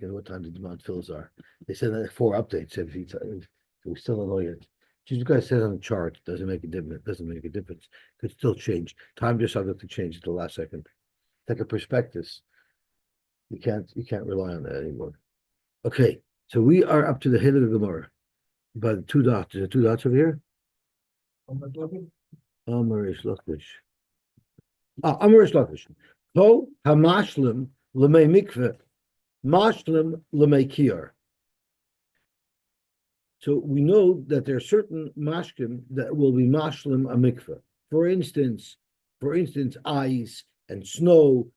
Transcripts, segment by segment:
and what time the demand fills are. They said that 4 updates. If we still don't know yet. Just because it says on the chart doesn't make a difference. Doesn't make a difference. Could still change. Time just subject to change at the last second. Like a prospectus. You can't rely on that anymore. Okay, so we are up to the hill of the Gemara. By the 2 dots. Is there 2 dots over here? Amarish Lakish. Amarish Lakish. Kol hamashlim l'mei mikveh, mashlim l'mei kiyar. So we know that there are certain mashkim that will be mashlim a mikveh. For instance, ice and snow.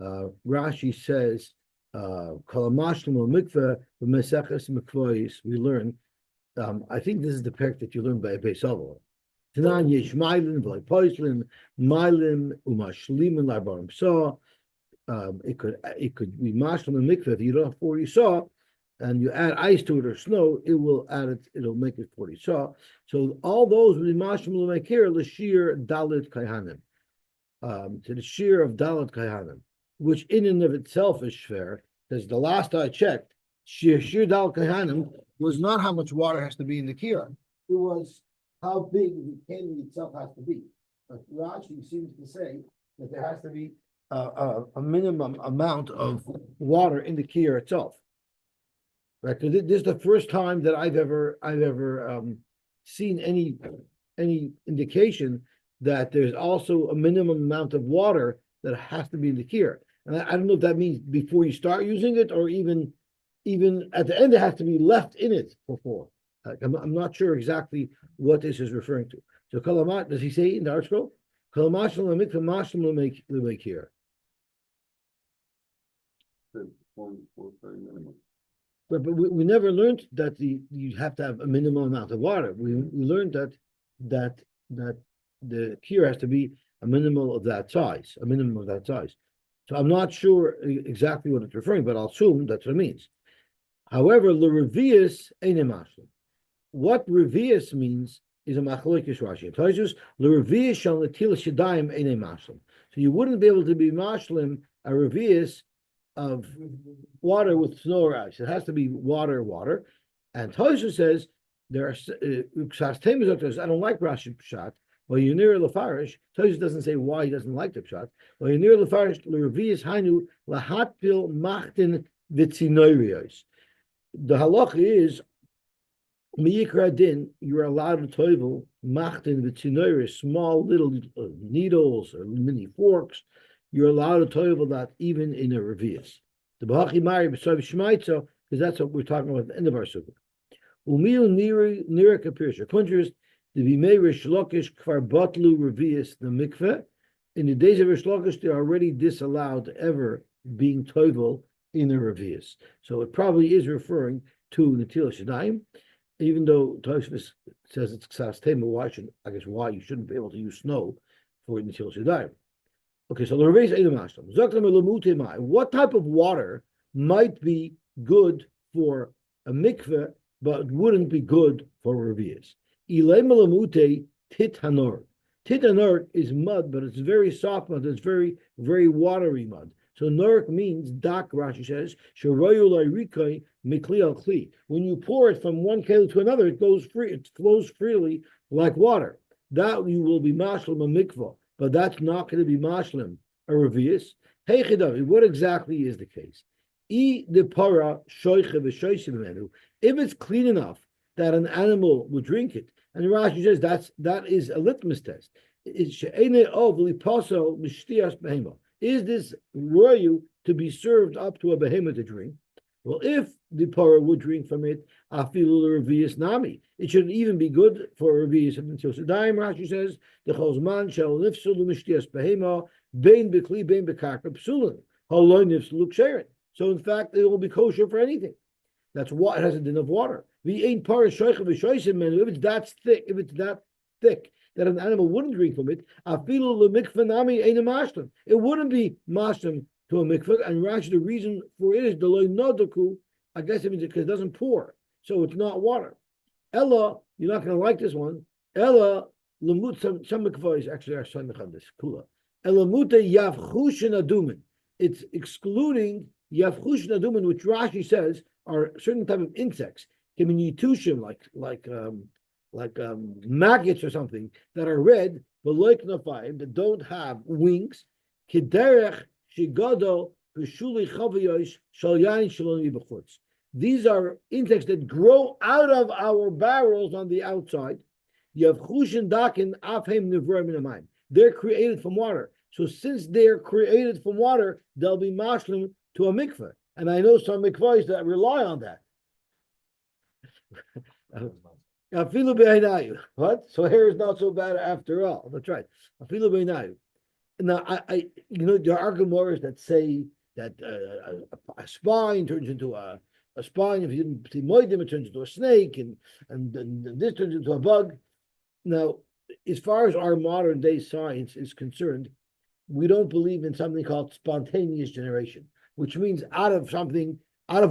Rashi says, "Kol hamashlim l'mikveh b'meseches mikvois." We learn. I think this is the parak that you learn by Beis Avos. Tanan yesh mailim v'lay poislin, mailim umashlimin l'arbarim saw. It could be mashlim and mikveh. If you don't have 40 saw, and you add ice to it or snow, it will add it. It'll make it 40 saw. So all those will be mashlim l'meikir l'shir dalit kaihanim, to the shear of dalit kaihanim, which in and of itself is fair, because the last I checked, shear dalit kaihanim was not how much water has to be in the kira. It was how big the canyon itself has to be. But Rashi seems to say that there has to be a minimum amount of water in the kira itself. Right? Because this is the first time that I've ever seen any indication that there's also a minimum amount of water that has to be in the kira. And I don't know if that means before you start using it, or even at the end, it has to be left in it before. I'm not sure exactly what this is referring to. So, Kalamat, does he say in the article? But we never learned that you have to have a minimum amount of water. We learned that the kir has to be a minimum of that size. So I'm not sure exactly what it's referring, but I'll assume that's what it means. However, l'revius eine mashlim. What revius means is a machlokes Rashi. It tells us l'revius shall netil shadayim eine mashlim. So you wouldn't be able to be mashlim a revius of water with snow or ice. It has to be water. And Tosha says there are I don't like Rashi Pshat. Well, you're near Lefarish. Tosha doesn't say why he doesn't like the Pshat. Well, you're near Lefarish. L'revius hainu lahatpil machtin v'tzinoirios. The halacha is miyikra din. You're allowed to toivel machtin v'tzinoirios, small little needles or mini forks. You're allowed to toivel that even in a revius. The Bahachi Mari b'sav shmaitza, because that's what we're talking about at the end of our sukkah. Umil nira kapirsha. Contrast the bimei Rish Lakish kvar batlu revius the mikveh. In the days of Rish Lakish, they're already disallowed ever being toivel in a revius. So it probably is referring to Netilas Yadayim, even though Tosfos says it's ksas tema. Why you shouldn't be able to use snow for Netilas Yadayim. Okay, so the revius ain't a mashlam. What type of water might be good for a mikveh, but wouldn't be good for revius? Ilay melamute tit hanor. Tit hanor is mud, but it's very soft mud. It's very, very watery mud. So norik means dak. Rashi says when you pour it from one keli to another, it goes free. It flows freely like water. That you will be mashlim a mikvah, but that's not going to be mashlim a revius. Hey chidavi, what exactly is the case? If it's clean enough that an animal will drink it, and Rashi says that is a litmus test. Is this royu to be served up to a behemoth to drink? Well, if the parah would drink from it, afilu revius nami, it shouldn't even be good for a revius until Sadaim. Rashi says the chosman shall nifsul mishtias behema bein bekli bein bekarka psulin haloi nifsul ksherin. So in fact, it will be kosher for anything. That's what it has a din of water. The ain't parah shoycha v'shoysim menu. If it's that thick that an animal wouldn't drink from it, afilu lemikveh nami ain't a mashlim. It wouldn't be mashlim to a mikveh, and Rashi, the reason for it is the loy nodaku. I guess it means because it doesn't pour, so it's not water. Ella, you're not going to like this one. Ella lemut some mikvahs actually are shayich on this kula. Ella mute yavchushin adumin. It's excluding Yavchush nadumin, which Rashi says are certain type of insects, kiminyitushim, like maggots or something that are red, but like nafayim that don't have wings. Kiderech shigado b'shuli chaviyosh shal yain shalom yibachutz. These are insects that grow out of our barrels on the outside. Yavchushin dakin afhem nivra minamayim. They're created from water. So since they're created from water, they'll be mashlim to a mikveh. And I know some mikvahs that rely on that. What? So hair is not so bad after all. That's right. Now, there are Gemaras that say that a spine turns into a spine. If you didn't see moedim, it turns into a snake, and this turns into a bug. Now, as far as our modern day science is concerned, we don't believe in something called spontaneous generation, which means out of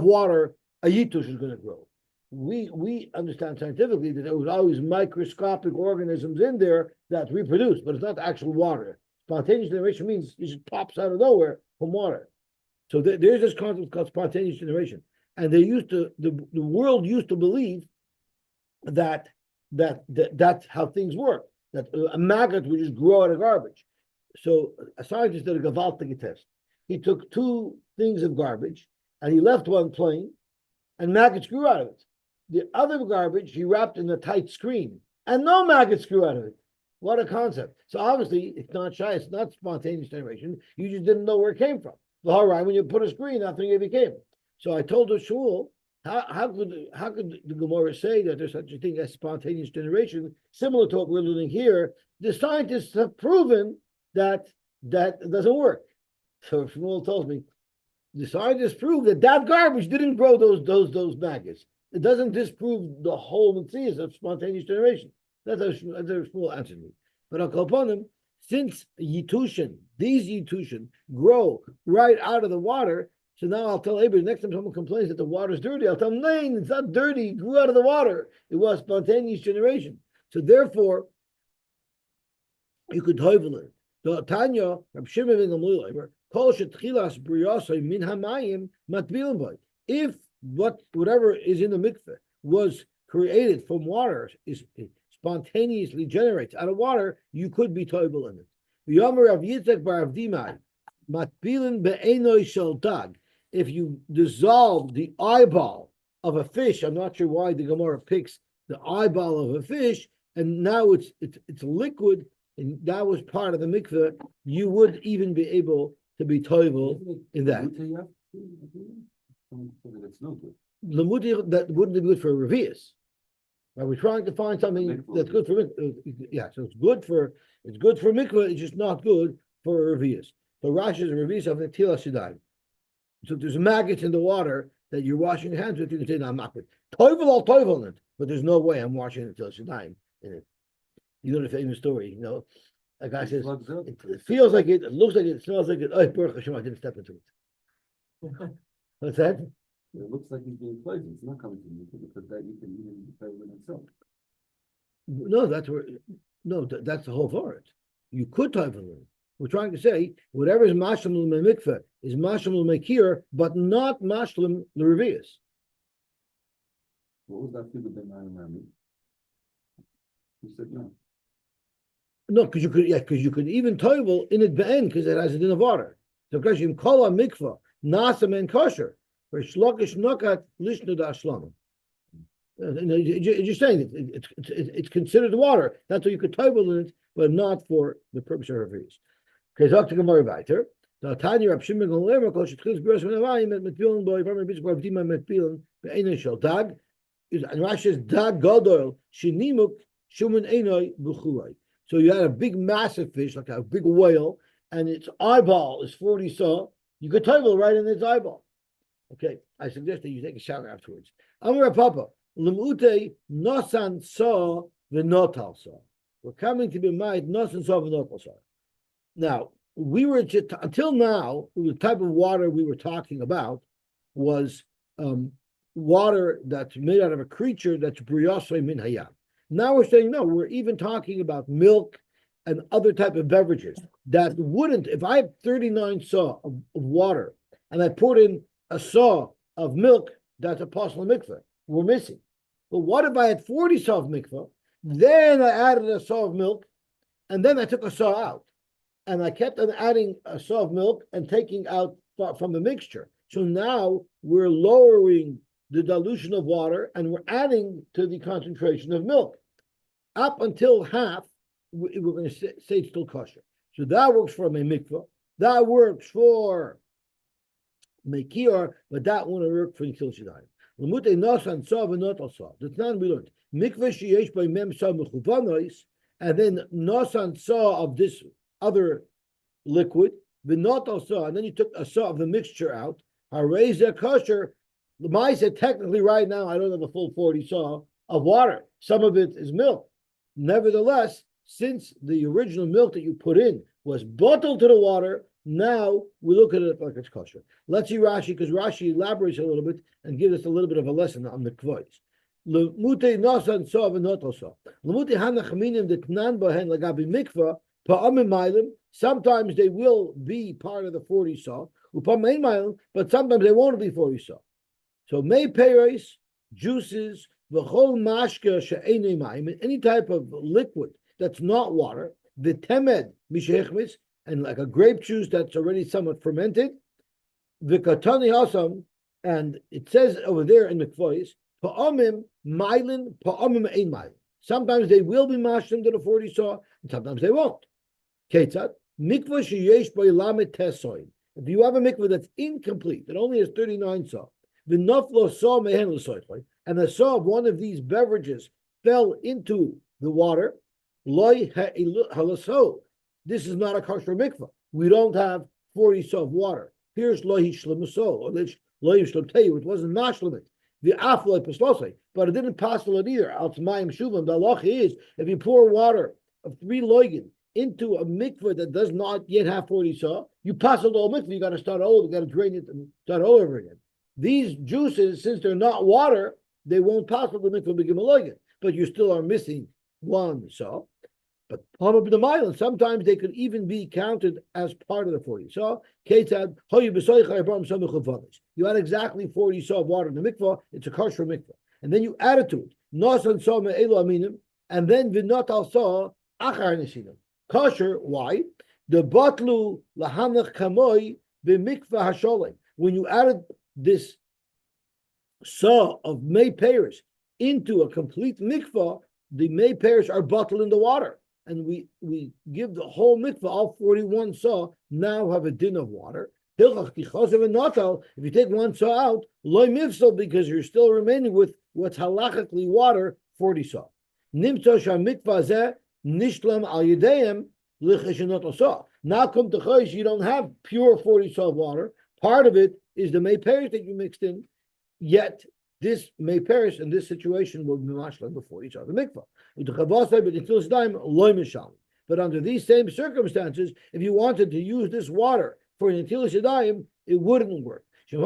water, a yitush is going to grow. We understand scientifically that there was always microscopic organisms in there that reproduce, but it's not actual water. Spontaneous generation means it just pops out of nowhere from water. So there's this concept called spontaneous generation, and the world used to believe that that's how things work. That a maggot would just grow out of garbage. So a scientist did a gewaltige test. He took two things of garbage and he left one plain, and maggots grew out of it. The other garbage he wrapped in a tight screen, and no maggots grew out of it. What a concept! So obviously it's not shy. It's not spontaneous generation. You just didn't know where it came from. All right, when you put a screen, nothing it became. So I told the shul, how could the Gemara say that there's such a thing as spontaneous generation, similar to what we're learning here? The scientists have proven that doesn't work. So Shmuel tells me the scientists prove that garbage didn't grow those maggots. It doesn't disprove the whole mitzvah of spontaneous generation. That's how Shmuel answered me. But upon them, since these yitushin grow right out of the water, so now I'll tell Abraham, next time someone complains that the water is dirty, I'll tell them, no, it's not dirty, it grew out of the water. It was spontaneous generation. So therefore, you could hovel it. The Tanya, Reb Shimon ben Gamliel, kol shetchilas briyasai min hamayim matbilim boy. If whatever is in the mikveh was created from water, is spontaneously generates out of water, you could be toivel in it. V'yomer Rav Yitzchak bar Rav Dimai, matbilin be'enoi shel dag. If you dissolve the eyeball of a fish, I'm not sure why the Gemara picks the eyeball of a fish, and now it's liquid, and that was part of the mikveh, you would even be able to be toivel in that. Lamuti, that wouldn't be good for revius. Are we trying to find something that's good for yeah? So it's good for mikveh. It's just not good for revius. So Rashi is a revius of the tila shidayim. So if there's maggots in the water that you're washing your hands with, you can say, no, I'm not good. Toivel, I'll toivel in it, but there's no way I'm washing the tila shidayim in it. You know the famous story, a guy says, it feels like it looks like it, smells like it. Oh, Baruch Hashem, I didn't step into it. What's that? It looks like he's being poisoned. It's not coming to you because that you can even be poisoned itself. No, that's the whole part. You could type of it. We're trying to say whatever is mashlim mikveh is mashlim mekir, but not mashlim l'revius. What was that people that around? You said no. No, because you could even toivel in it be'en because it has a din of water. So because you call a mikveh nasam and kosher. For shlokish nokat lishnu da ashlama. You're just saying it's considered water. That's why you could toivel in it, but not for the purpose of revius. Okay, talk to Gemara weiter. The Tanya Reb Shimon ben Gamliel kol shetchilas b'ros v'navayim met metpilan boy from Rebbe Yitzchak B'dima metpilan be'enoi shel dag. And Rashi says dag gadol shenimuk shumen enoi b'chulai. So you had a big massive fish, like a big whale, and its eyeball is 40 saw. You could toivel right in its eyeball. Okay, I suggest that you take a shower afterwards. Amar Papa, limute nosan saw v'notal saw. We're coming to be made nosan saw v'notal saw. Now, we were until now, the type of water we were talking about was water that's made out of a creature that's briyasoi min hayam. Now we're saying no. We're even talking about milk and other type of beverages that wouldn't. If I have 39 saw of water and I put in a saw of milk that's a possible mikveh. We're missing. But what if I had 40 saw of mikveh? Then I added a saw of milk, and then I took a saw out. And I kept on adding a saw of milk and taking out from the mixture. So now we're lowering the dilution of water and we're adding to the concentration of milk. Up until half, we're going to say it's still kosher. So that works for a mikveh. That works for mekir, but that won't work for Nitil Shadayim. Lamute nasan saw v'not al saw. That's not we learned. Mikveh sheyesh by mem saw mechuvanois, and then nasan saw of this other liquid, v'not al saw, and then you took a saw of the mixture out. Hareza kosher. The Maisa technically right now I don't have a full 40 saw of water. Some of it is milk. Nevertheless, since the original milk that you put in was bottled to the water, now we look at it like it's kosher. Let's see Rashi, because Rashi elaborates a little bit and gives us a little bit of a lesson on the kvois. Lemute nasan saw v'not saw. Lemute hanachminim detnan bahen lagabi mikvah pa'amim mailim. Sometimes they will be part of the 40 saw, upa'amein mailim, but sometimes they won't be 40 saw. So may peiros, juices, v'chol mashka she'enei ma'im, any type of liquid that's not water, v'temed mishechmis, and like a grape juice that's already somewhat fermented, v'katani hasam, and it says over there in the kvois, pa'amim ma'ilin, pa'amim ein ma'ilin. Sometimes they will be mashlim to the 40 saw, and sometimes they won't. Ketzat, mikvah sheyesh by lamet tesoin. If you have a mikvah that's incomplete, it only has 39 saw, v'naflo saw mehen l'soichoi, and the saw of one of these beverages fell into the water, loy halaso. This is not a kosher mikvah. We don't have 40 saw of water. Here's loy shlemaso, or loy shlemteyu. It wasn't mashlemit. The afloy paslosay, but it didn't passel it either. Al t'mayim shuvim. The halacha is if you pour water of 3 loigin into a mikvah that does not yet have 40 saw, you pass the whole mikvah. You got to start over. You got to drain it and start all over again. These juices, since they're not water, they won't pass the mikvah begin a loigin. But you still are missing 1 saw. But sometimes they could even be counted as part of the 40. So, you had exactly 40 saw of water in the mikvah, it's a kosher mikvah. And then you added to it, and then vinot al saw achar nesinim. Kosher, why? The batlu lahanach kamoi b'mikvah hasholem. When you added this saw of may peiros into a complete mikvah, the may peiros are bottled in the water. And we give the whole mikvah, all 41 saw, now have a din of water. If you take 1 saw out, loy mifsal, because you're still remaining with what's halachically water, 40 saw. Nimtzo mikvah zeh nishlam al yedeim licheshenot saw. Now come to chosh, you don't have pure 40 saw of water. Part of it is the may peiros that you mixed in, yet this may perish in this situation will be mashlam before each other mikvah. But under these same circumstances, if you wanted to use this water for an Netilas Yadayim, it wouldn't work. That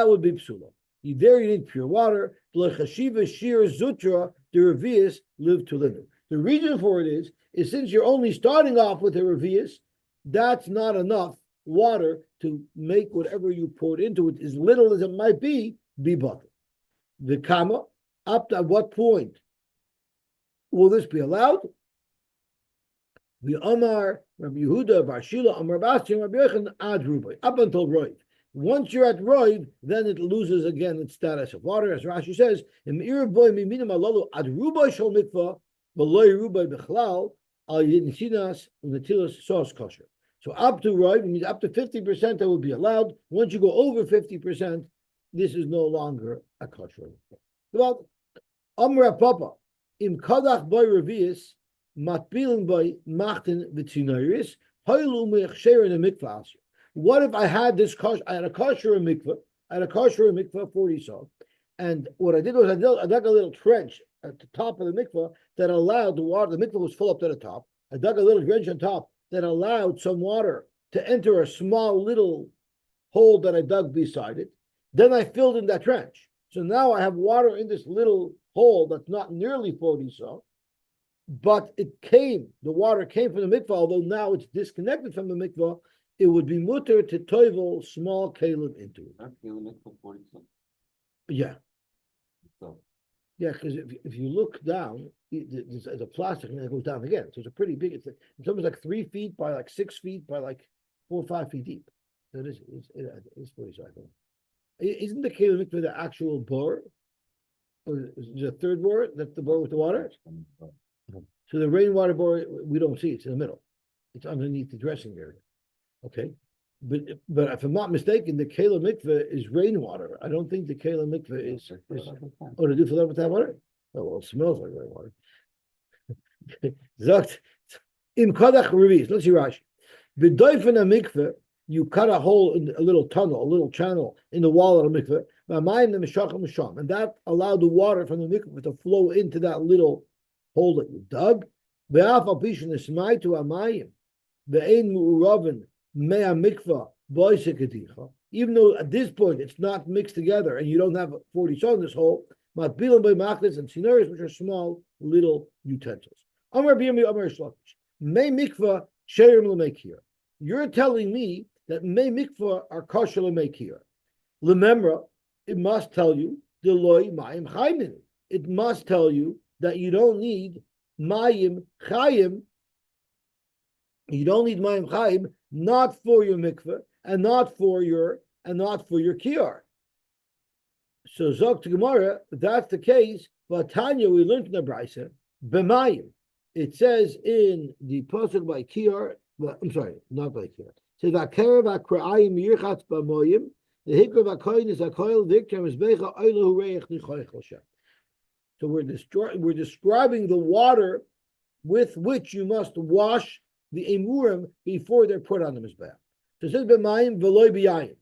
would be psula. There you need pure water. The reason for it is since you're only starting off with a revius, that's not enough water to make whatever you poured into it, as little as it might be bottled. The kama, up to what point will this be allowed? The Amar, Rabbi Yehuda, Bar Shila, Amar Basti, Rabbi Yechon, ad Rubai, up until Roiv. Once you're at Roiv, then it loses again its status of water, as Rashi says, Im Irboy Miminim Alalu ad Rubai Shal Mikvah, Veloy Rubai Bechlal, Al Yinsinas, Netilas Sauce Kosher. So up to Roiv means up to 50% that will be allowed. Once you go over 50%, this is no longer a kosher. Well, Amra Papa, Im Kadach Boy Revius, Matbilin Boy Machten Vitzinairis, Hoilu Mechsher in a mikvah. What if I had this kosher? I had a kosher mikvah. I had a kosher mikvah 40 saw, and what I did was I dug a little trench at the top of the mikvah that allowed the water. The mikvah was full up to the top. I dug a little trench on top that allowed some water to enter a small little hole that I dug beside it. Then I filled in that trench. So now I have water in this little hole that's not nearly 40 saw. but the water came from the mikvah, although now it's disconnected from the mikvah, it would be mutter to toivel small kalim into it. That kalim makes for 40%. Yeah. So, Yeah, because if you look down, there's a plastic and then it goes down again. So it's a pretty big, it's almost like 3 feet by like 6 feet by like 4 or 5 feet deep. So it is 40, I think. Isn't the kalim mikvah the actual bore? Or is there a third bore? That's the bore with the water? So the rainwater bore, we don't see, it's in the middle. It's underneath the dressing area. Okay. But if I'm not mistaken, the Kela mikveh is rainwater. I don't think the Kela mikveh is oh, they do fill up with that water? Oh, well, it smells like rainwater. Zakt in Kadach Revis. Let's see Rashi. B'doifen a mikveh, you cut a hole in a little tunnel, a little channel in the wall of the mikveh, and that allowed the water from the mikveh to flow into that little hole that you dug. Ve'af al pishin esmai to amayim. Ve'ein mu'uraven mea mikvah boiseketicha. Even though at this point it's not mixed together and you don't have 40 saw in this hole, matbilim by machlis and sineris, which are small little utensils. Amar b'yami amar shlokish. Mei mikvah sherim l'meikir. You're telling me that mei mikvah are kosher l'meikir. Lememra, it must tell you deloi mayim chayim. It must tell you that you don't need mayim chayim. You don't need mayim chayim, not for your mikveh and not for your kiyar. So zok to Gemara, if that's the case, but Tanya, we learned in the Brisa, b'mayim. It says in the pasuk by kiyar. Well, I'm sorry, not by kiyar. It says v'akerav akra'ayim yirchatz b'moyim. The hikra v'koyin is akoil vikram is becha oilahu reich nichoich l'shem. So we're describing the water with which you must wash the emurim before they're put on the mizbeach. So it says b'mayim v'loy b'yayim,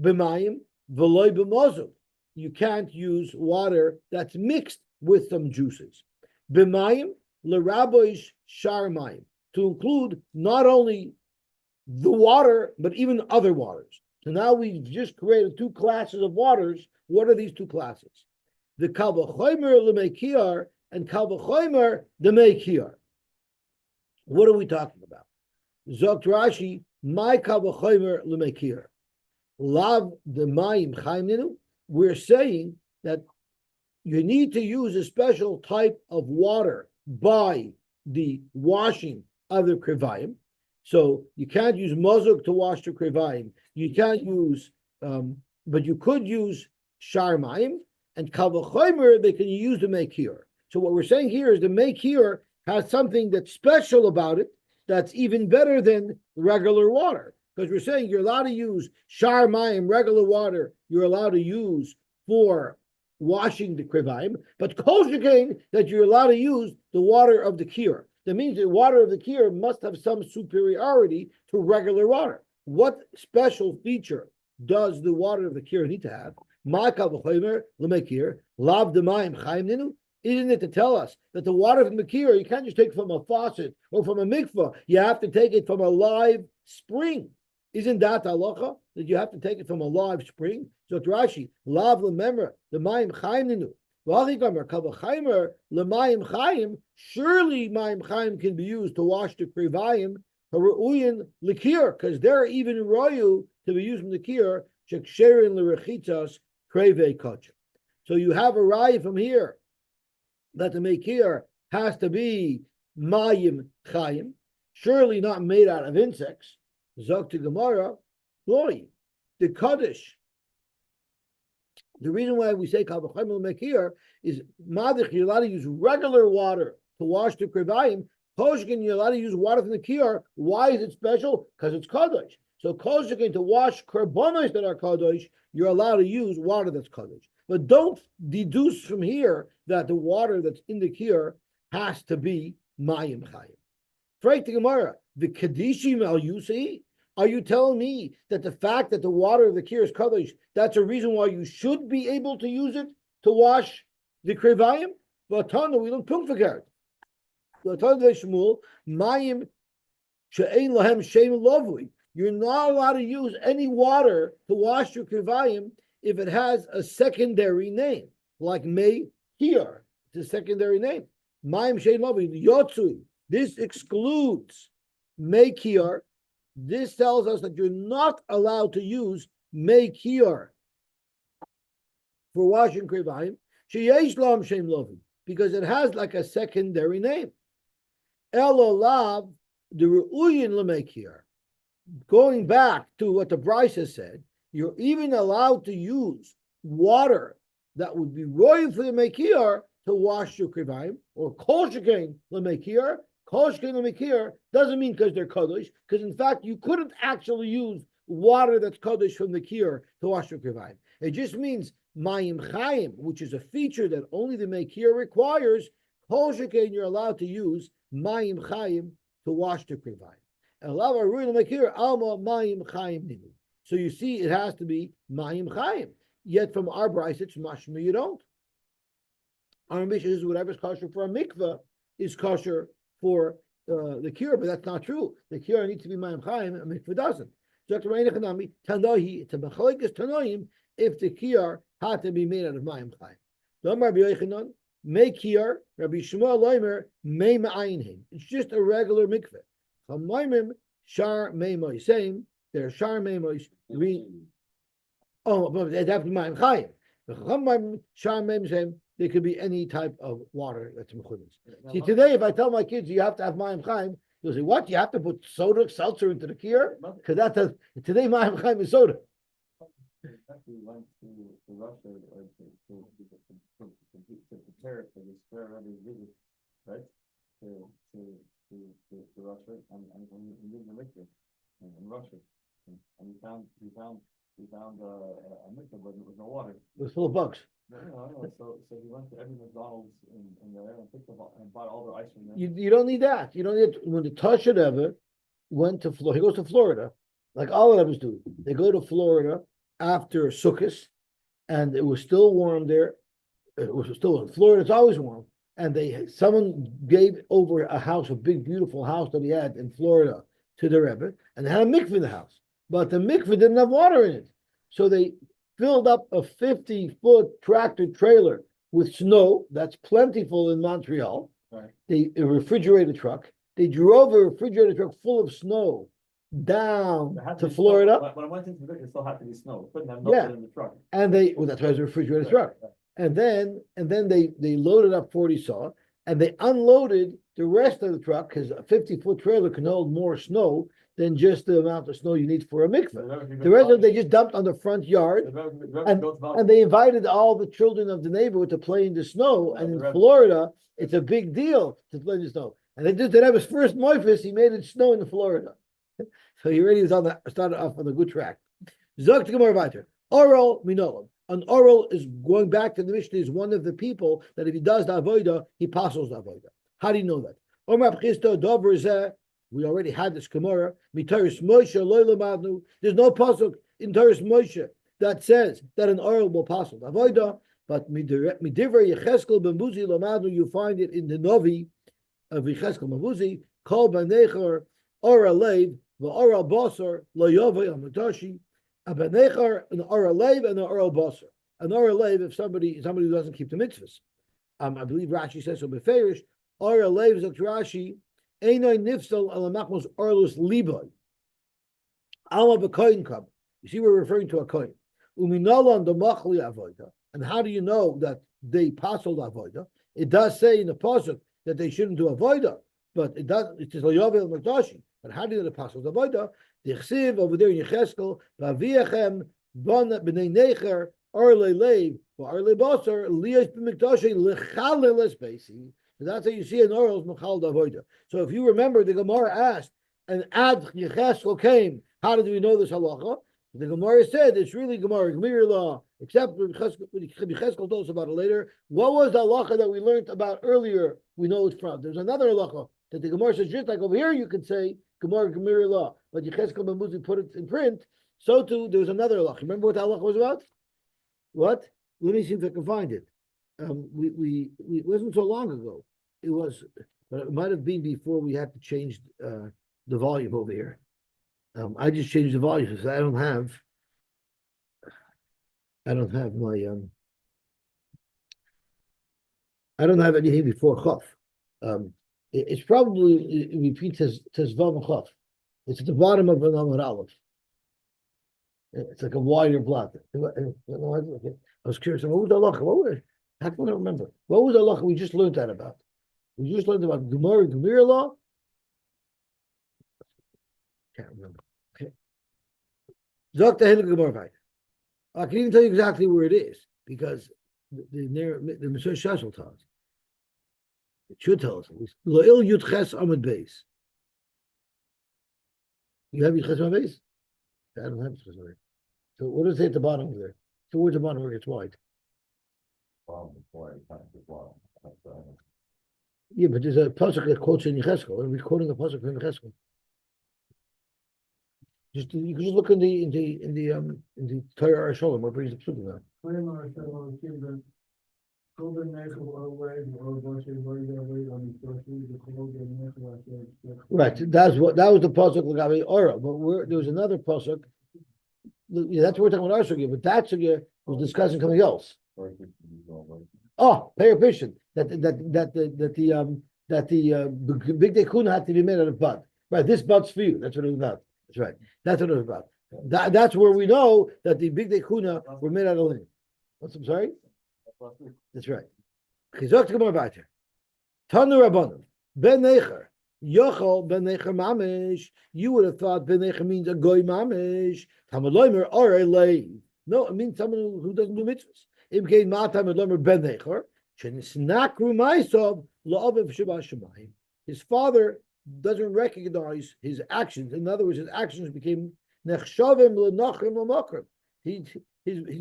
b'mayim v'loy b'mozul. You can't use water that's mixed with some juices. B'mayim l'raboish shar mayim, to include not only the water but even other waters. So now we've just created 2 classes of waters. What are these 2 classes? The kal v'chomer l'meikiyar and kal v'chomer the meikiyar. What are we talking about? Zokt Rashi, my kal v'chomer l'meikiyar. Lav the mayim chaim ninu. We're saying that you need to use a special type of water by the washing of the krivayim. So you can't use mozuk to wash the krivayim. You can't use, but you could use shar mayim, and kal v'chomer they can use the meikir. So what we're saying here is the meikir has something that's special about it that's even better than regular water. Because we're saying you're allowed to use shar mayim, regular water, you're allowed to use for washing the krivayim, but kol shekain that you're allowed to use the water of the kir. That means the water of the kir must have some superiority to regular water. What special feature does the water of the kir need to have? Ma kal v'chomer l'meikir lav d'mayim chaim ninu. Isn't it to tell us that the water from the kir you can't just take from a faucet or from a mikvah? You have to take it from a live spring. Isn't that halacha that you have to take it from a live spring? So Rashi, lav l'memra the mayim chaim ninu. V'achikamar kal v'chaimer l'mayim chaim. Surely mayim chaim can be used to wash the krivayim haru'uyin l'kir, because they're even royu to be used from the kir sheksherin l'rechitzas kreve kach. So you have a raya from here that the meikir has to be mayim chaim, surely not made out of insects. Zok to Gemara, loy, the kaddish. The reason why we say kal v'chomer meikir is madich, you're allowed to use regular water to wash the krivayim. Koshkin, you're allowed to use water from the kiyar. Why is it special? Because it's kaddish. So koshkin, to wash karbonos that are kaddish, you're allowed to use water that's kaddish. But don't deduce from here that the water that's in the kiyar has to be mayim chayim. Freit the Gemara, the kadishim al Yosy. Are you telling me that the fact that the water of the kiyar is kaddish, that's a reason why you should be able to use it to wash the krivayim? Vatana, we don't punk forget. Mayim she'ein lahem shem lovely. You're not allowed to use any water to wash your krivayim if it has a secondary name, like mei kiyar. It's a secondary name. Mayim shein loving yotzui. This excludes mekir. This tells us that you're not allowed to use mekir for washing krivayim. Sheyesh lam shein loving, because it has like a secondary name. Elolav the ru'uyin lemekir. Going back to what the Brisa said, you're even allowed to use water that would be royal for the mekir to wash your krivayim, or kol shekain lemekir. Kol shekain lemekir doesn't mean because they're kadosh, because in fact you couldn't actually use water that's kadosh from the kir to wash your krivayim. It just means mayim chayim, which is a feature that only the mekir requires. Kol shekain you're allowed to use mayim chayim to wash the krivayim. So you see, it has to be mayim chayim. Yet from our brayse, it's mashma you don't. Our mission is whatever's kosher for a mikveh is kosher for the cure, but that's not true. The cure needs to be mayim chayim, a mikveh doesn't. So it's a mechalikas tanoim if the cure had to be made out of mayim chayim. Make here, Rabbi Shmuel Leimer, Mei Ma'ayinhin. It's just a regular mikveh. Chamaimim, Shar Meimoy, same. They're Shar Meimoy. Oh, but they have to be Ma'im Chayim. Chamaimim, Shar Meimoy, same. There could be any type of water that's mechudas. See, today, if I tell my kids you have to have Ma'im Chayim, they'll say, what? You have to put soda, seltzer into the kir? Because that does, today Ma'im Chayim is soda. Actually went to Russia or to prepare for this Arabic visit, right? To Russia and we lived in a mikveh in Russia, and we found a mikveh, but there was no water. It was full of bugs. No. So we went to every McDonald's in there and picked up and bought all the ice from there. You don't need that. You don't need when the Tasha ever went to Florida. He goes to Florida, like all of us do. They go to Florida after Sukkot, and it was still warm there. It was still in Florida. It's always warm, and someone gave over a house, a big, beautiful house that he had in Florida, to the Rebbe, and they had a mikveh in the house, but the mikveh didn't have water in it, so they filled up a 50-foot tractor trailer with snow. That's plentiful in Montreal. Right. A refrigerated truck. They drove a refrigerated truck full of snow down to Florida. But when I went into the it still had to be snow. It couldn't have nothing in the truck. And that's why it was a refrigerated truck. Right. And then they loaded up 40 saw, and they unloaded the rest of the truck, because a 50-foot trailer can hold more snow than just the amount of snow you need for a mikveh. The rest of it they just dumped on the front yard, and they invited all the children of the neighborhood to play in the snow. And in Florida, it's a big deal to play in the snow. And they did that his first moifus, he made it snow in Florida. So he already was started off on a good track. Zok Gemara weiter. Oral minolam. An oral is going back to the Mishnah, is one of the people that if he does the avodah, he passes the avodah. How do you know that? We already had this Gemara. There's no pasuk in Torah Moshe that says that an oral will pass the avodah, but midivra Yecheskel ben Buzi lamadu, you find it in the Novi of Yecheskel ben Buzi, Kol b'necher ora leiv v'ora basar lo yovei amutashi. A b'necher, an ora leiv, and an ora basar. An ora leiv, if somebody who doesn't keep the mitzvahs. I believe Rashi says so. Beferish ora leiv zok Rashi einay nifsal alamachmos orlus liboy. Alma b'koyin kam. You see, we're referring to a koyin. Uminalan demachli avoda. And how do you know that they passed avoda? It does say in the pasuk that they shouldn't do avoda, but it does. It is loyavel makdashi. But how do you know the passed avoda? The chsiv over there in Yecheskel, v'aviachem b'nei necher orle leiv v'orle basar liyos b'mikdashi lechalel espesi. So that's how you see an oral's mechal avoda. So if you remember, the Gemara asked, and Ad Yecheskel came. How did we know this halacha? The Gemara said it's really Gemara law, except Yecheskel told us about it later. What was the halacha that we learned about earlier? We know it's from. There's another halacha that the Gemara says, just like over here, you could say Gemara law, but Yecheskel ben Buzi put it in print. So too, there was another halacha. Remember what the halacha was about? What? Let me see if I can find it. It wasn't so long ago. It was, but it might have been before we had to change the volume over here. I just changed the volume because I don't have my I don't have anything before Chaf. It's probably it repeats Tezvav and Chav. It's at the bottom of an Amud Aleph. It's like a wider blot. I was curious. What was the halacha? How can I remember? What was the halacha we just learned that about? We just learned about Gemara law. Can't remember. Okay. Zok Tehillah Gemara. I can even tell you exactly where it is because the Messiah Shashal tells us. It should tell us at least. Lo'il Yudches Amud Beis. You have Yudches Amud Beis? I don't have Yudches Amud Beis. So what does it say at the bottom of there? Towards the bottom where it gets wide. Yeah, but there's a pasuk that quotes in Yecheskel, and we're quoting a pasuk from Yecheskel. You can just look in the Torah Shalom where it brings the psukim now. Right, that was the pasuk Lagavi Ora, but there was another pasuk. Yeah, that's what we're talking about our sugya, but that sugya was discussing something else. Oh, pay attention that the big day kuna had to be made out of bud. Right, this bud's for you. That's what it was about. That's right. That's what it was about. That's where we know that the big day kuna were made out of linen. I'm sorry. That's right. Chizok to about here. Tanu Rabbanim Ben Necher Yochel Ben Necher Mamish. You would have thought Ben Necher means a goy mamish. Tamaloimer or a lay. No, it means someone who doesn't do mitzvahs. Im kein matam Tamaloimer Ben Necher. Shenisnakru Maisov La'aviv Shabbat Shemayim. His father doesn't recognize his actions. In other words, his actions became nechshavim lenachrim lamakrim. His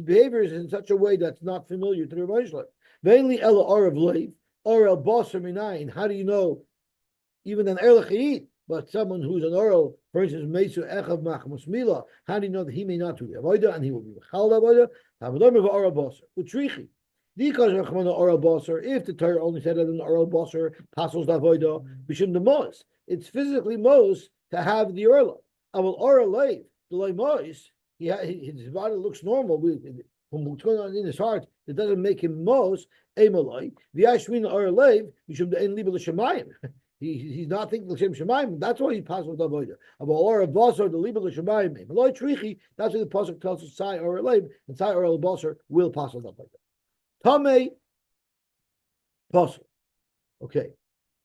behavior is in such a way that's not familiar to the Rebbeinu Shalom. Mainly ela arav leiv or el basar minayin. How do you know? Even an erlachiyit, but someone who's an oral, for instance, meisu echav machmus mila. How do you know that he may not do the avodah and he will be chal avodah? Havadomer v'oral basar utrichi. Because oral basar, if the Torah only said that an oral basar passes the avodah, b'shim the mos. It's physically mos to have the orla. Aval oral leiv the leimos. His body looks normal from what's going on in his heart. It doesn't make him mos emaloi. V'yashmin or leiv b'shim the ein liba l'shamayim. He's not thinking l'shem shamayim. That's why he passes the avodah. Aval or basar the liba l'shamayim. Emaloi trichi. That's why the pasuk tells us sai or leiv and sai or basar will pass the avodah. Tamei pasuk. Okay,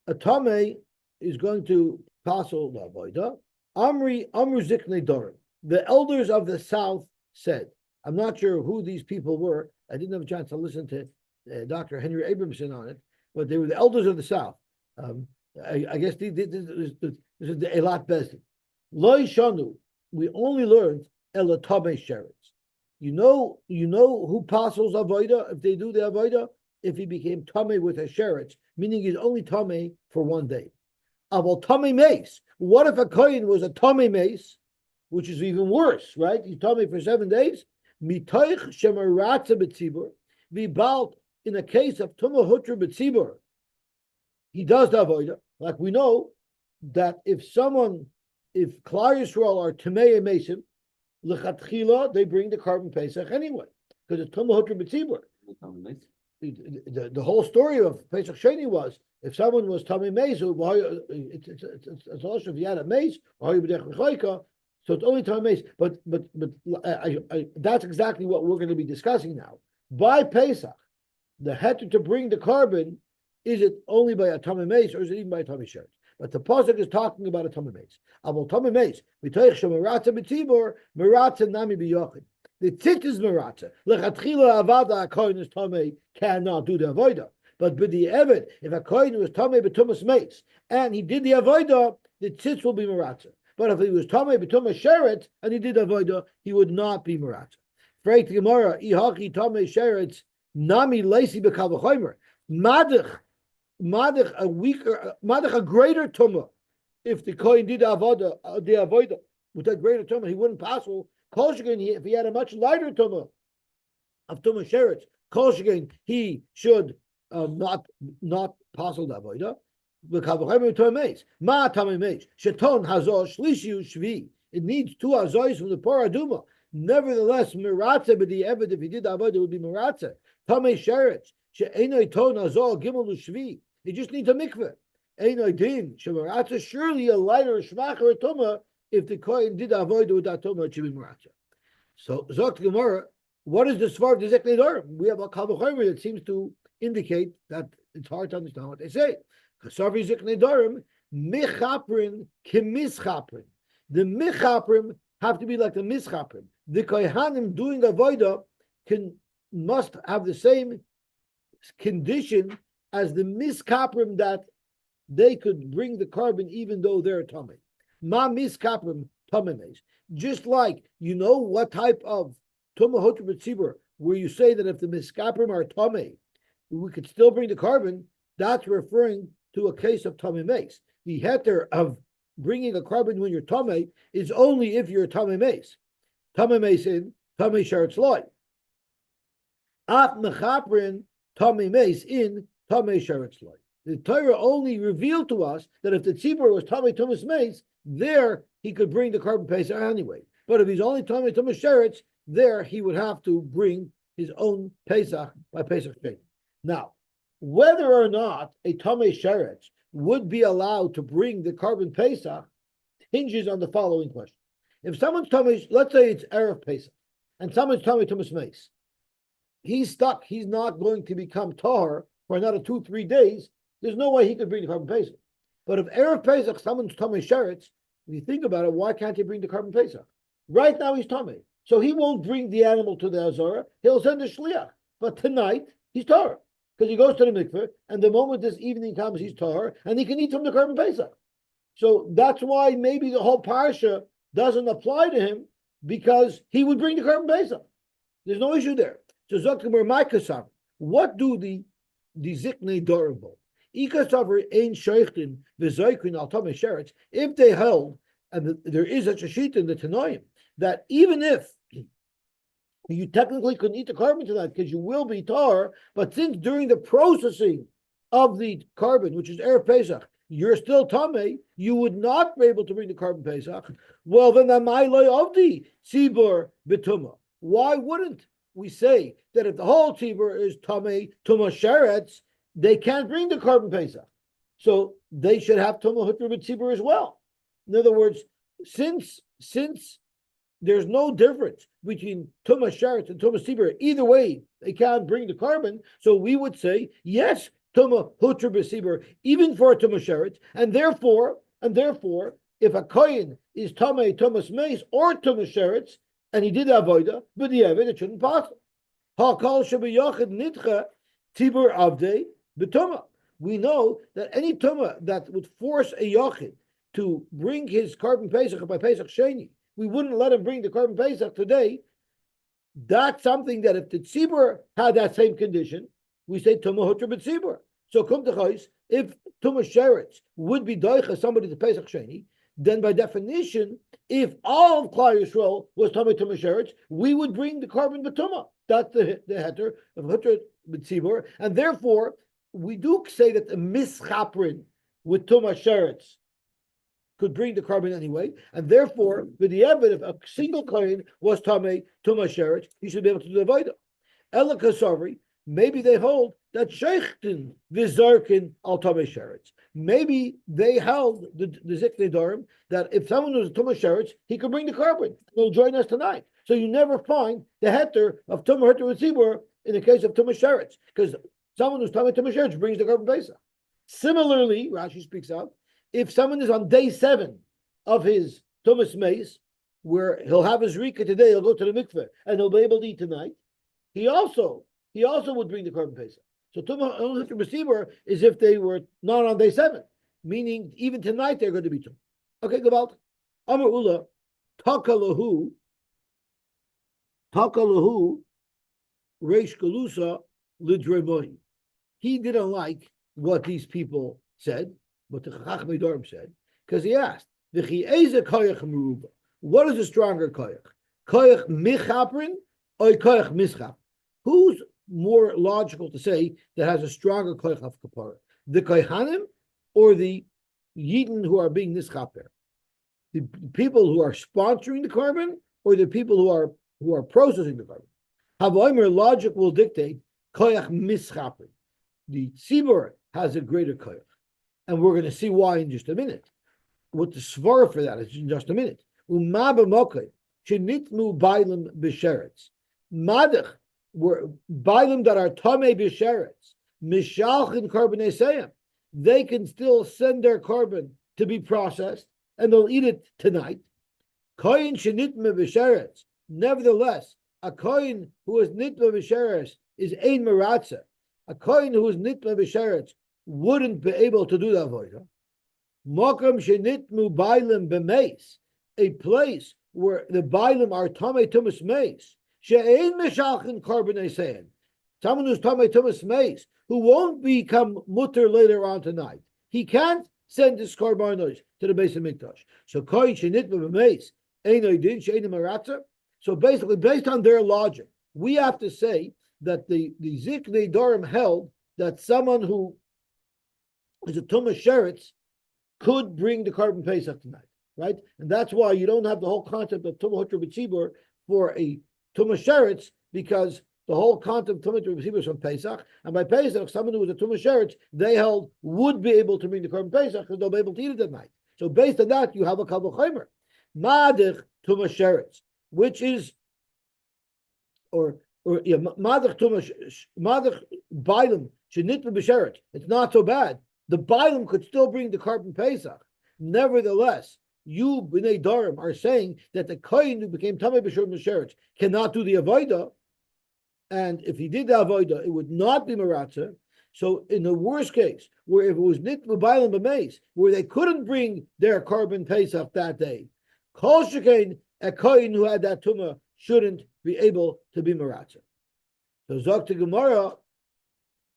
a tamei is going to passel the avodah. Amru ziknei dorim. The elders of the south said, I'm not sure who these people were. I didn't have a chance to listen to Dr. Henry Abramson on it, but they were the elders of the south. I guess this is the Elat Bezdin. Lo shanu. We only learned elatame sheretz. You know who passes avodah if they do the avodah if he became tamei with a sheretz, meaning he's only tamei for one day. Aval tamei mace. What if a kohen was a tamei mace, which is even worse, right? He's tamei for 7 days. Mitoich shemaratza b'tzibur. V'balt in a case of tumah hutra b'tzibur, he does the avodah. Like we know that if Klal Yisrael are tamei mason, l'chatchila they bring the carbon pesach anyway because it's tumah hutra b'tzibur. The whole story of Pesach Sheni was if someone was tamei mace, it's also if you had a mace or you b'dech l'chayka, so it's only tamei mace. But that's exactly what we're going to be discussing now. By Pesach, the heter to bring the carbon, is it only by a tamei mace or is it even by a tamei sheretz? But the pasuk is talking about a tamei mace. Aval tamei mace mitoich shemaratza b'tzibur meratza nami b'yochid. The tit is meratza. Lechatchila avada a kohen is tamei cannot do the avodah. But with the evid, if a kohen was tamei b'tumas mace and he did the avodah, the tzitz will be meratza. But if he was tamei b'tumas sheretz and he did the avodah, he would not be meratza. Freit Gemara ihaki tamei sheretz nami leisi b'kavachomer madich a greater tumah. If the kohen did the avodah with that greater tumah, he wouldn't pass. Kol shekain, if he had a much lighter tumah of tumah sheretz, kol shekain, he should not pass the avodah. V'kavachomer tamei mace. Ma tamei mace. Sheton hazor shlishiu shvi. It needs 2 azois from the paraduma. Nevertheless, meratza b'di'evid, if he did the avodah, it would be meratza. Tamei sheretz. She'enoi ton hazor gimel u'shvi. He just needs a mikveh. Surely a lighter shvach or a tuma, if the kohen did avoid with that tuma, it should be maracha. So Zok Gemara, what is the svar of the Ziknei Dorim? We have a Kalvachomer that seems to indicate that it's hard to understand what they say. Chasavi Ziknei Dorim, michaprin kemischaprin. The michaprim have to be like the mischaprim. The kohanim doing avodah must have the same condition as the miskaprim, that they could bring the carbon even though they're tummy. Ma miskaprim tamemes. Just like, you know what type of tumah hotra b'tzibur, where you say that if the miskaprim are tummy, we could still bring the carbon, that's referring to a case of tummy mace. The heter of bringing a carbon when you're tummy is only if you're a tummy mace. Tummy mace in, tummy sheretz loy. Af mechaprin, tummy mace in, tummy sheretz loy. The Torah only revealed to us that if the tzibur was tummy tumas mace, there he could bring the carbon pesach anyway. But if he's only tummy tumas sheretz, there he would have to bring his own pesach by pesach sheni. Now, whether or not a tummy sheretz would be allowed to bring the carbon pesach hinges on the following question. If someone's tummy, let's say it's erev pesach, and someone's tummy tumas mace, he's stuck. He's not going to become tahor for another 2-3 days. There's no way he could bring the carbon pesach. But if erev pesach someone's tummy sheretz, if you think about it, why can't he bring the carbon pesach? Right now he's tummy, so he won't bring the animal to the azara. He'll send a shliach. But tonight he's tahor because he goes to the mikveh, and the moment this evening comes, he's tahor, and he can eat from the carbon pesach. So that's why maybe the whole parsha doesn't apply to him, because he would bring the carbon pesach. There's no issue there. So Zokter my kasav. What do the ziknei dorim hold? Ikasaver ein sheichtin v'zoykin al tamei sheretz. If they held, and there is such a sheet in the Tanoim, that even if you technically couldn't eat the carbon tonight because you will be tar, but since during the processing of the carbon, which is erev pesach, you're still tamei, you would not be able to bring the carbon pesach. Well, then the ma'iloi of the tzibur b'tumah. Why wouldn't we say that if the whole tzibur is tamei tumah sheretz, they can't bring the carbon pesach? So they should have tumah hutra b'tzibur as well. In other words, since there's no difference between tumah sheretz and tumah tzibur, either way they can't bring the carbon. So we would say yes, tumah hutra b'tzibur, even for a tumah sheretz, and therefore, if a kohen is tamei tumas mace or tumah sheretz, and he did avoida, but the it shouldn't pass. Hakol shebiyachid nitcha tibur avdei b'tumah. We know that any tumah that would force a yachid to bring his carbon pesach by pesach sheni, we wouldn't let him bring the carbon pesach today. That's something that if the tzibur had that same condition, we say tumah hutra b'tzibur. So kum techais, if tumah sheretz would be doicha somebody to pesach sheni, then by definition, if all of Klal Yisrael was tumah sheretz, we would bring the carbon b'tumah. That's the heter of hutra b'tzibur, and therefore we do say that the mischaprin with tumah sheretz could bring the carbon anyway, and therefore, with the evidence, if a single kohen was tamei tumah sheretz, he should be able to do the avodah. Ela kasavri, maybe they hold that sheichtin v'zarkin al tamei sheretz. Maybe they held the ziknei dorim that if someone was a tumah sheretz, he could bring the carbon. He'll join us tonight. So you never find the heter of tumah heter v'tzibur in the case of tumah sheretz, because someone who's tamei tumah sheretz brings the carbon pesach. Similarly, Rashi speaks out, if someone is on day 7 of his tumas mace, where he'll have his rika today, he'll go to the mikveh, and he'll be able to eat tonight, he also would bring the carbon pesach. So tumah b'tzibur is if they were not on day 7, meaning even tonight they're going to be tumah. Okay, go about. Amar Ula, takalahu, reish galusa lidremoim. He didn't like what these people said, what the Chachmei Dorim said, because he asked, what is a stronger koyach? Koyach michaprin or koyach mischap? Who's more logical to say that has a stronger koyach of kapara? The koyhanim or the yidden who are being nischaper? The people who are sponsoring the carbon or the people who are processing the carbon? Havoimer logic will dictate koyach mischaprin. The tzibur has a greater koyach. and we're going to see why in just a minute. What the svara for that is in just a minute. Shenitmu bailim b'sheretz. Madach were bailim that are tamei b'sheretz. Mishalchin korban esayim. They can still send their korban to be processed, and they'll eat it tonight. Koyin shenitmu b'sheretz. Nevertheless, a koyin who is nitma b'sheretz is ein meratza. A koyin who is nitma b'sheretz wouldn't be able to do that avodah. Mokum shenitmu bailim b'meis. A place where the bailim are tamei tumas meis. She'ein mishalchin korban esayin. Someone who's tamei tumas meis, who won't become mutter later on tonight. He can't send his korbanos to the base of mikdash. So koyin shenitmu b'meis ein oidin she'ein maratza. So basically, based on their logic, we have to say that the Ziknei Dorim held that someone who is a tumas sheretz could bring the korban pesach tonight, right? And that's why you don't have the whole concept of tumah hutra b'tzibur for a tumas sheretz, because the whole concept of tumah hutra b'tzibur is from Pesach, and by Pesach, someone who was a tumas sheretz, they held would be able to bring the korban pesach because they'll be able to eat it at night. So based on that, you have a kavod chaymer, madich tumas sheretz, which is madich tumas madich bailim shenitma b'sheretz. It's not so bad. The bailim could still bring the korban pesach. Nevertheless, you b'nei Dorim are saying that the kohen who became tamei b'sheretz cannot do the avodah, and if he did the avodah, it would not be maratza. So in the worst case, where if it was nitma bailim b'meis, where they couldn't bring their korban pesach that day, kol shekain, a kohen who had that tumah shouldn't be able to be maratza. So zok to Gemara.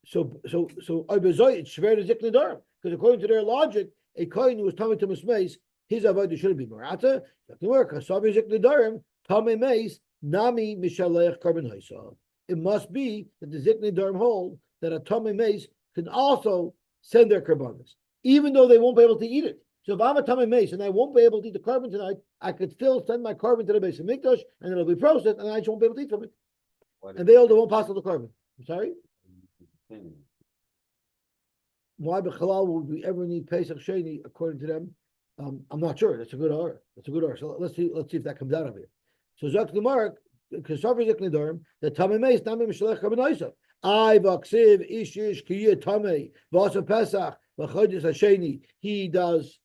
So it's shver to Ziknei Dorim, because according to their logic, a kohen who was tamei tumas meis, his avodah shouldn't be marata. Kasavi Ziknei Dorim tamei meis nami mishalech korban haisa. It must be that the Ziknei Dorim hold that a tamei meis can also send their korbanos, even though they won't be able to eat it. So if I'm a tamei meis and I won't be able to eat the korban tonight, I could still send my korban to the base of mikdash, and it'll be processed, and I just won't be able to eat from it. And they won't pass on the korban. I'm sorry. Why b'chalal would we ever need Pesach Sheni according to them? I'm not sure. That's a good order. So let's see if that comes out of here. So Zok Gemara, Kasavar Ziknei Dorim, the tamei meis nami mishalech korban haisa. I vaksiv ish kiyeh tamei v'asa Pesach v'chodis hasheni. He does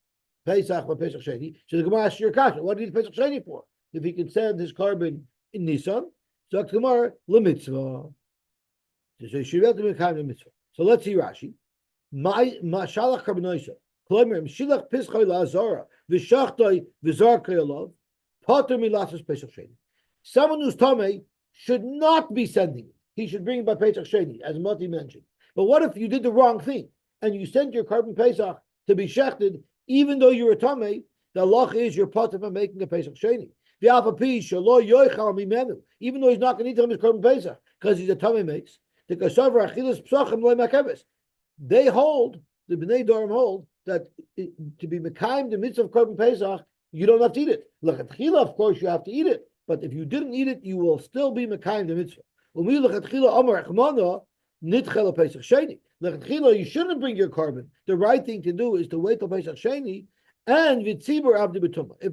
Pesach by Pesach Sheni. So the Gemara asks your kasha, what do you need Pesach Sheni for? If he can send his korban in Nisan, Zok Gemara lemitzvah. So let's see Rashi. My shalach karbonoisa. Kloimer mishilach pischay laazara v'shachtay v'zarkay alav pater milasos Pesach Sheni. Someone who's tamei should not be sending it. He should bring it by Pesach Sheni, as Mati mentioned. But what if you did the wrong thing and you sent your korban Pesach to be shechted, even though you're a tamei? The halach is you're pater from making a Pesach Sheni. Even though he's not going to eat his korban Pesach because he's a tamei makes. They hold, the Bnei Dorim hold, that to be mekayim the mitzvah of korban Pesach, you don't have to eat it. Lechatchila, of course, you have to eat it, but if you didn't eat it, you will still be mekayim the mitzvah. When we lechatchila amar echmana nitchel Pesach Sheni. Lechatchila, you shouldn't bring your korban. The right thing to do is to wait till Pesach Sheni, and v'tzibur avdi b'tumah. If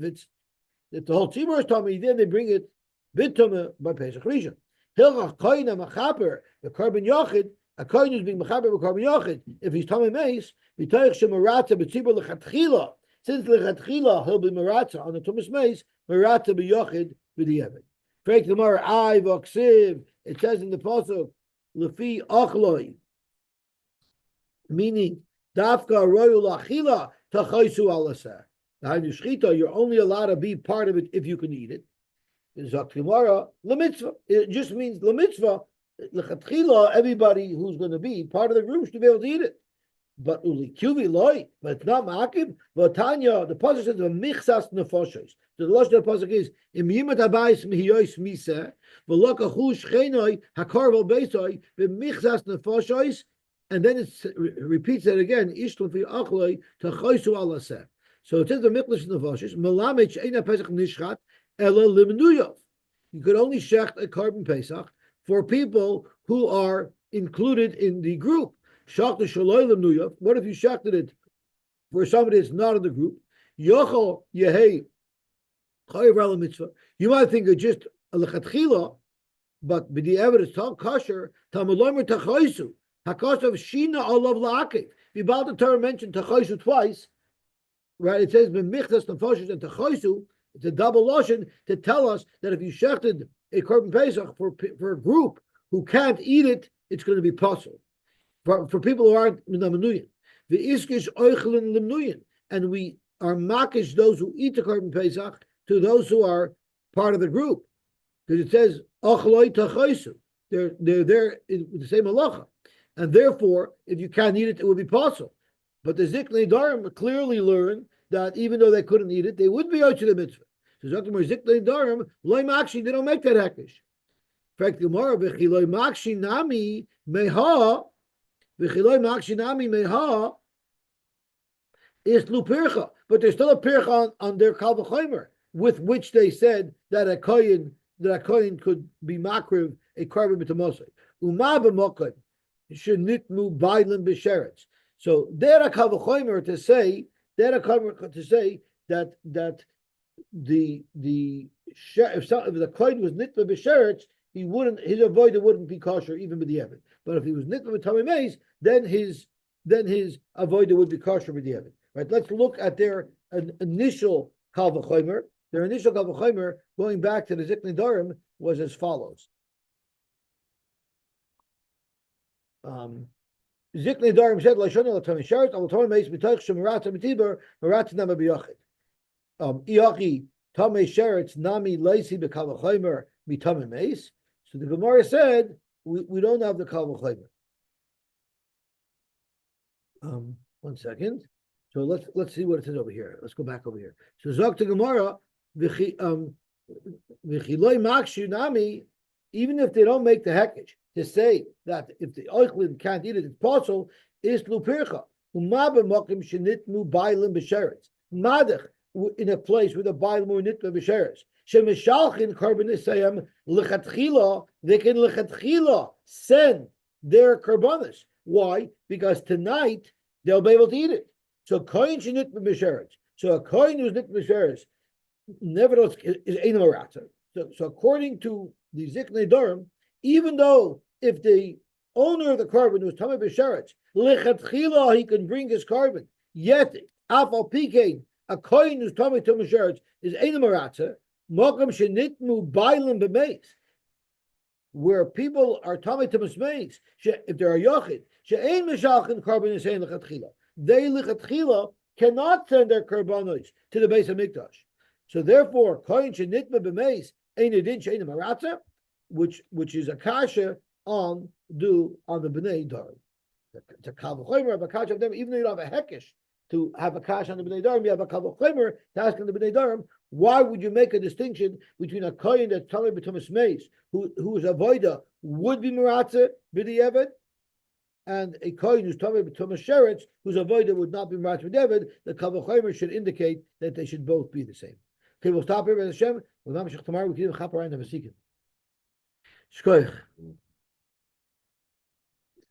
the whole tzibur is tumah, then they bring it b'tumah by Pesach Rishon. Hilchach koyin machaber the korban yachid. A kohen is being mechaber with korban yachid. If he's tamei meis, v'toich shemarata b'tzibur lechatchila. Since lechatchila he'll be marata on the tumas meis, marata b'yachid b'diavad. Freik Gemara I v'aksiv. It says in the pasuk lefi achloi, meaning dafka royu lachila tachaysu alaseh. The shchita, you're only allowed to be part of it if you can eat it. Zok Gemara lemitzvah. It just means lemitzvah. Lechatchila, everybody who's going to be part of the group should be able to eat it. But uli kuvi loy, but it's not ma'akib. But Tanya, the pasuk says michsas nefoshes. So the last of the pasuk is im yimat habayis mihiyos miseh v'lokachu shchenoi hakarvel beisoi v'michsas nefoshes, and then it repeats it again. Ish lefi achloi tachoysu alaseh. So it says the michlas nefoshes melamed she'ena pesach nishchat ela limnuyov. You could only shecht a korban pesach for people who are included in the group. What if you shechted it for somebody that's not in the group, yochel yehei chayiv ala mitzvah. You might think it's just a lechatchila, but the evidence talk kosher tamalomer tachaisu hakos of shina olav laakev. The Baal Torah mentioned tachaisu twice, right? It says b'michtas nefashos and tachaisu. It's a double lashon to tell us that if you shechted a korban pesach for a group who can't eat it, it's going to be possible. For people who aren't minamunuyin, the iskish oichlin limnuyin, and we are makish those who eat the korban pesach to those who are part of the group, because it says ochloi tachaisu. They're there in the same halacha, and therefore, if you can't eat it, it will be possible. But the Ziknei Darim clearly learned that even though they couldn't eat it, they would be out to the mitzvah. So Ziknei Darim loy makshi, they don't make that hekesh. In fact, the Gemara v'chiloi makshi nami meha. V'chiloi makshi nami meha is lupircha, but there's still a pircha on their kal v'chomer, with which they said that a kohen could be makriv a korban b'tamosai. Uma b'mokai shenitmu bailim b'sheretz. So they're a kal v'chomer to say that the if the kohen was nitma b'sheretz, his avodah wouldn't be kosher even with the Evid. But if he was nitma b'tamei meis, then his avodah would be kosher with the Evid. Right? Let's look at their initial kal v'chomer. Their initial kal v'chomer, going back to the Ziknei Darim, was as follows. Ziknei Darim said, "Lashon l'tamei sheretz, al tamei meis b'toich shemirata b'tiber, mirata nama b'yachid." Iachi tamei sheretz nami leisi b'kal v'chomer mitamei meis. So the Gemara said, we don't have the kal v'chomer. One second. So let's see what it says over here. Let's go back over here. So Zok to Gemara, v'chiloi makshu nami, even if they don't make the hekesh, to say that if the oichlin can't eat it, it's possible, is lupircha. Uma b'mokim shenitmu bailim b'sheretz. Madach, in a place where the bailim were nitma b'sheretz. Shemishalchin korban nisayim lechatchila, they can lechatchila send their korbanos. Why? Because tonight they'll be able to eat it. So kohen shenit b'sheretz. So a kohen who's nit b'sheretz, nevertheless, is ein marata. So according to the Ziknei Darim, even though if the owner of the korban was tamei b'sheretz, lechatchila he can bring his korban. Yet af al pikein, a kohen who's tamei b'sheretz is ein marata. Mokum shenitmu bailim b'meis, where people are tamei b'meis. If there are yochid, she'ein mishalchin korban is ein lechatchila. They lichatchila cannot send their korbanos to the base of mikdash. So therefore, kohen shenitma b'meis ein edin she'ein maratza, which is a kasha on the bnei darim. The kal v'chomer have a kasha of them, even though you don't have a hekesh to have a kasha on the bnei darim, you have a kal v'chomer to ask on the bnei darim. Why would you make a distinction between a kohen that's tamei b'tumas meis, whose avodah would be maratza b'di'evet, and a kohen who's tamei b'tumas sheretz, whose avodah would not be maratza b'di'evet? The kal v'chomer should indicate that they should both be the same. Okay, we'll stop here. Hashem. We'll not tomorrow. We can have a vasikin. Shkoich.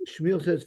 Shmuel says